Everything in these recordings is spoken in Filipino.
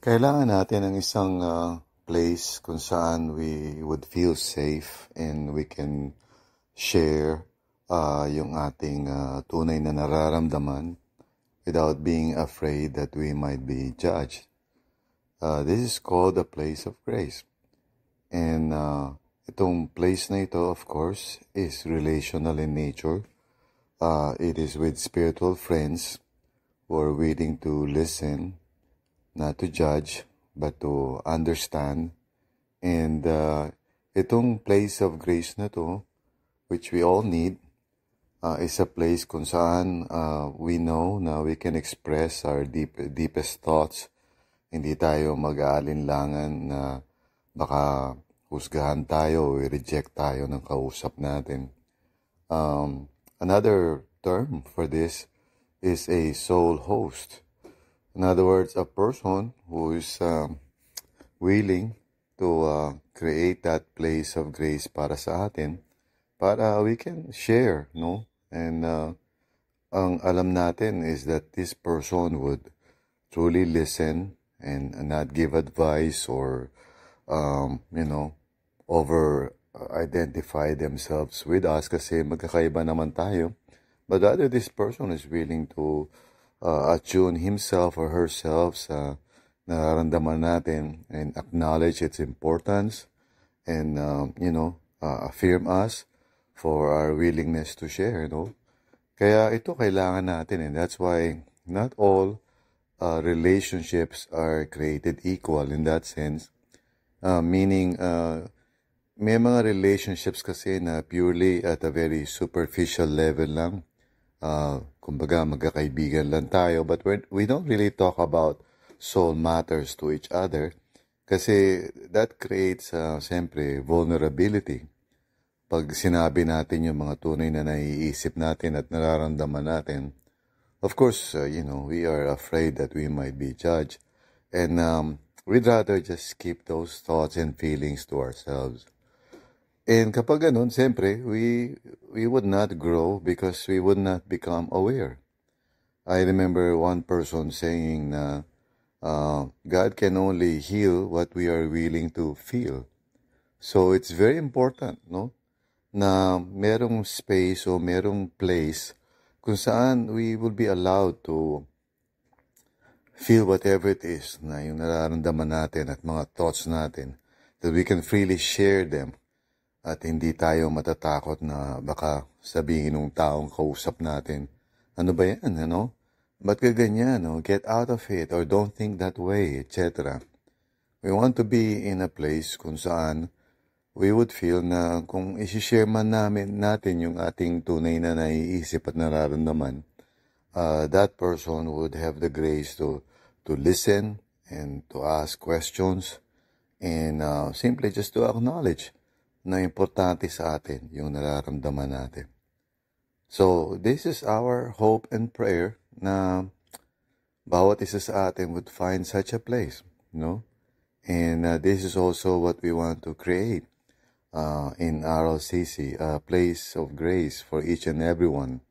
Kailangan natin ng isang place kung saan we would feel safe and we can share yung ating tunay na nararamdaman without being afraid that we might be judged. This is called a place of grace. And itong place na ito, of course, is relational in nature. It is with spiritual friends who are willing to listen, not to judge, but to understand. And itong place of grace na to, which we all need, is a place kung saan we know na we can express our deepest thoughts. Hindi tayo mag-aalinlangan na baka husgahan tayo o reject tayo ng kausap natin. Another term for this is a soul host. In other words, a person who is willing to create that place of grace para sa atin, para we can share, no? And ang alam natin is that this person would truly listen and not give advice or, over-identify themselves with us kasi magkakaiba naman tayo. But rather, this person is willing to attune himself or herself sa nararamdaman natin and acknowledge its importance and, affirm us for our willingness to share, no? Kaya ito kailangan natin and that's why not all relationships are created equal in that sense. Meaning, may mga relationships kasi na purely at a very superficial level lang. Kumbaga, magkakaibigan lang tayo. But we don't really talk about soul matters to each other. Kasi that creates, siyempre, vulnerability. Pag sinabi natin yung mga tunay na naiisip natin at nararamdaman natin, of course, we are afraid that we might be judged. And we'd rather just keep those thoughts and feelings to ourselves. And kapag ganun, siyempre, we would not grow because we would not become aware. I remember one person saying na God can only heal what we are willing to feel. So it's very important, no? Na merong space o merong place kung saan we will be allowed to feel whatever it is na yung nararamdaman natin at mga thoughts natin, that we can freely share them. At hindi tayo matatakot na baka sabihin ng taong kausap natin, ano ba yan, ano? Ba't ka ganyan, no? Get out of it or don't think that way, etc. We want to be in a place kung saan we would feel na kung isi-share man natin yung ating tunay na naiisip at nararamdaman, that person would have the grace to listen and to ask questions and simply just to acknowledge na importante sa atin yung nararamdaman natin. So, this is our hope and prayer na bawat isa sa atin would find such a place, no? And this is also what we want to create in RLCC, a place of grace for each and everyone,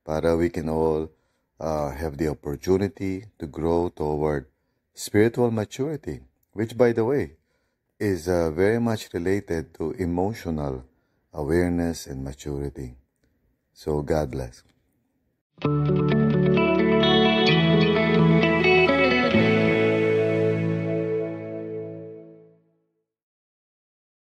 para we can all have the opportunity to grow toward spiritual maturity, which, by the way, is very much related to emotional awareness and maturity. So, God bless.